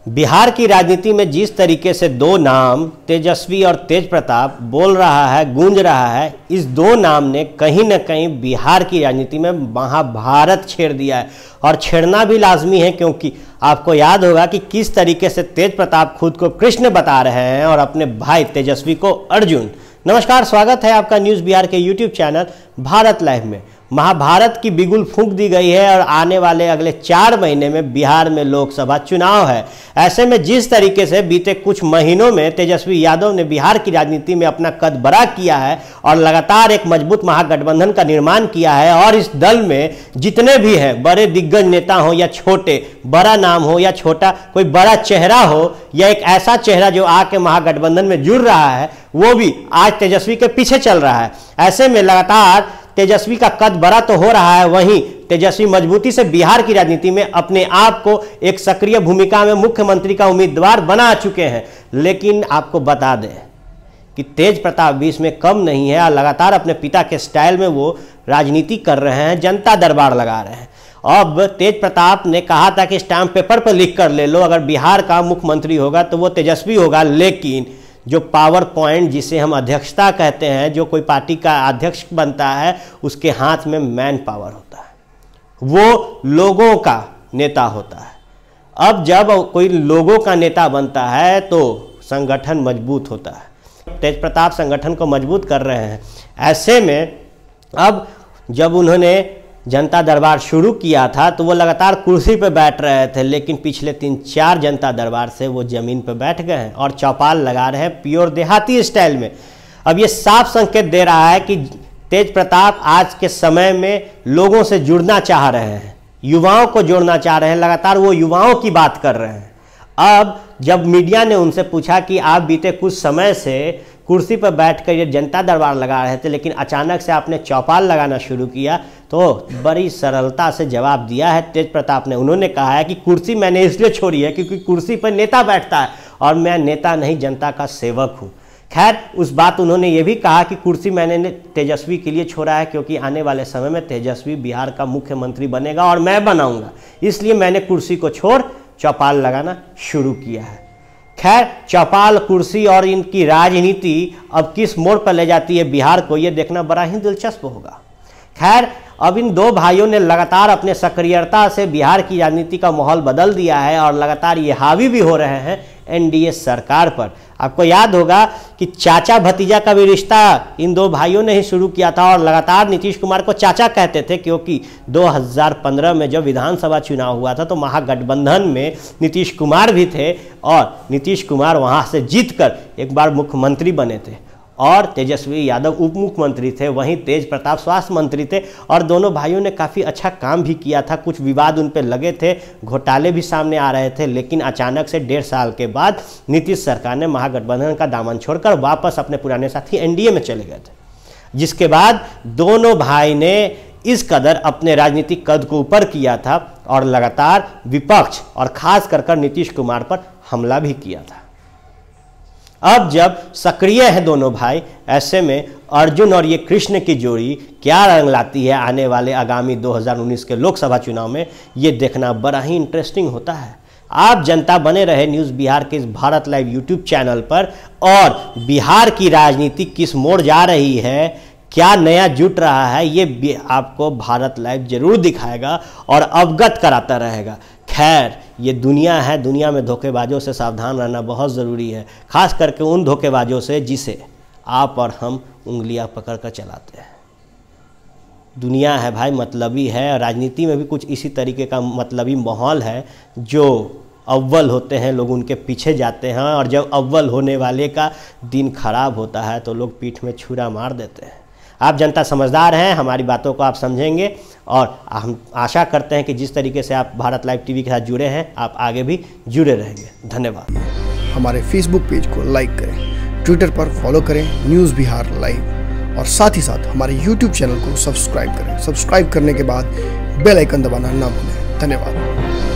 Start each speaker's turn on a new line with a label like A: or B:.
A: बिहार की राजनीति में जिस तरीके से दो नाम तेजस्वी और तेज प्रताप बोल रहा है, गूंज रहा है, इस दो नाम ने कहीं न कहीं बिहार की राजनीति में महाभारत छेड़ दिया है और छेड़ना भी लाजमी है, क्योंकि आपको याद होगा कि किस तरीके से तेज प्रताप खुद को कृष्ण बता रहे हैं और अपने भाई तेजस्वी को अर्जुन। नमस्कार, स्वागत है आपका न्यूज़ बिहार के यूट्यूब चैनल भारत लाइव में। महाभारत की बिगुल फूंक दी गई है और आने वाले अगले 4 महीने में बिहार में लोकसभा चुनाव है। ऐसे में जिस तरीके से बीते कुछ महीनों में तेजस्वी यादव ने बिहार की राजनीति में अपना कद बड़ा किया है और लगातार एक मजबूत महागठबंधन का निर्माण किया है, और इस दल में जितने भी हैं, बड़े दिग्गज नेता हो या छोटे, बड़ा नाम हो या छोटा, कोई बड़ा चेहरा हो या एक ऐसा चेहरा जो आके महागठबंधन में जुड़ रहा है, वो भी आज तेजस्वी के पीछे चल रहा है। ऐसे में लगातार तेजस्वी का कद बड़ा तो हो रहा है, वहीं तेजस्वी मजबूती से बिहार की राजनीति में अपने आप को एक सक्रिय भूमिका में मुख्यमंत्री का उम्मीदवार बना चुके हैं। लेकिन आपको बता दें कि तेज प्रताप भी इसमें कम नहीं है और लगातार अपने पिता के स्टाइल में वो राजनीति कर रहे हैं, जनता दरबार लगा रहे हैं। अब तेज प्रताप ने कहा था कि स्टाम्प पेपर पर लिख कर ले लो, अगर बिहार का मुख्यमंत्री होगा तो वो तेजस्वी होगा, लेकिन जो पावर पॉइंट जिसे हम अध्यक्षता कहते हैं, जो कोई पार्टी का अध्यक्ष बनता है उसके हाथ में मैन पावर होता है, वो लोगों का नेता होता है। अब जब कोई लोगों का नेता बनता है तो संगठन मजबूत होता है। तेज प्रताप संगठन को मजबूत कर रहे हैं। ऐसे में अब जब उन्होंने जनता दरबार शुरू किया था तो वो लगातार कुर्सी पर बैठ रहे थे, लेकिन पिछले 3-4 जनता दरबार से वो जमीन पर बैठ गए हैं और चौपाल लगा रहे हैं प्योर देहाती स्टाइल में। अब ये साफ संकेत दे रहा है कि तेज प्रताप आज के समय में लोगों से जुड़ना चाह रहे हैं, युवाओं को जोड़ना चाह रहे हैं, लगातार वो युवाओं की बात कर रहे हैं। अब जब मीडिया ने उनसे पूछा कि आप बीते कुछ समय से कुर्सी पर बैठकर ये जनता दरबार लगा रहे थे, लेकिन अचानक से आपने चौपाल लगाना शुरू किया, तो बड़ी सरलता से जवाब दिया है तेज प्रताप ने। उन्होंने कहा है कि कुर्सी मैंने इसलिए छोड़ी है क्योंकि कुर्सी पर नेता बैठता है और मैं नेता नहीं, जनता का सेवक हूँ। खैर, उस बात उन्होंने ये भी कहा कि कुर्सी मैंने तेजस्वी के लिए छोड़ा है क्योंकि आने वाले समय में तेजस्वी बिहार का मुख्यमंत्री बनेगा और मैं बनाऊंगा, इसलिए मैंने कुर्सी को छोड़ चौपाल लगाना शुरू किया है। खैर, चौपाल, कुर्सी और इनकी राजनीति अब किस मोड़ पर ले जाती है बिहार को, ये देखना बड़ा ही दिलचस्प होगा। खैर, अब इन दो भाइयों ने लगातार अपने सक्रियता से बिहार की राजनीति का माहौल बदल दिया है और लगातार ये हावी भी हो रहे हैं एनडीए सरकार पर। आपको याद होगा कि चाचा भतीजा का भी रिश्ता इन दो भाइयों ने ही शुरू किया था और लगातार नीतीश कुमार को चाचा कहते थे, क्योंकि 2015 में जब विधानसभा चुनाव हुआ था तो महागठबंधन में नीतीश कुमार भी थे और नीतीश कुमार वहां से जीतकर एक बार मुख्यमंत्री बने थे और तेजस्वी यादव उप मुख्यमंत्री थे, वहीं तेज प्रताप स्वास्थ्य मंत्री थे और दोनों भाइयों ने काफ़ी अच्छा काम भी किया था। कुछ विवाद उन पर लगे थे, घोटाले भी सामने आ रहे थे, लेकिन अचानक से 1.5 साल के बाद नीतीश सरकार ने महागठबंधन का दामन छोड़कर वापस अपने पुराने साथी एनडीए में चले गए थे, जिसके बाद दोनों भाई ने इस कदर अपने राजनीतिक कद को ऊपर किया था और लगातार विपक्ष और खास कर नीतीश कुमार पर हमला भी किया था। अब जब सक्रिय हैं दोनों भाई, ऐसे में अर्जुन और ये कृष्ण की जोड़ी क्या रंग लाती है आने वाले आगामी 2019 के लोकसभा चुनाव में, ये देखना बड़ा ही इंटरेस्टिंग होता है। आप जनता बने रहे न्यूज़ बिहार के इस भारत लाइव यूट्यूब चैनल पर, और बिहार की राजनीति किस मोड़ जा रही है, क्या नया जुट रहा है, ये आपको भारत लाइव जरूर दिखाएगा और अवगत कराता रहेगा। खैर, ये दुनिया है, दुनिया में धोखेबाजों से सावधान रहना बहुत ज़रूरी है, खास करके उन धोखेबाजों से जिसे आप और हम उंगलियां पकड़ कर चलाते हैं। दुनिया है भाई, मतलबी है, राजनीति में भी कुछ इसी तरीके का मतलबी माहौल है। जो अव्वल होते हैं लोग उनके पीछे जाते हैं, और जब अव्वल होने वाले का दिन खराब होता है तो लोग पीठ में छुरा मार देते हैं। आप जनता समझदार हैं, हमारी बातों को आप समझेंगे और हम आशा करते हैं कि जिस तरीके से आप भारत लाइव टीवी के साथ जुड़े हैं, आप आगे भी जुड़े रहेंगे। धन्यवाद।
B: हमारे फेसबुक पेज को लाइक करें, ट्विटर पर फॉलो करें न्यूज़ बिहार लाइव, और साथ ही साथ हमारे यूट्यूब चैनल को सब्सक्राइब करें। सब्सक्राइब करने के बाद बेल आइकन दबाना ना भूलें। धन्यवाद।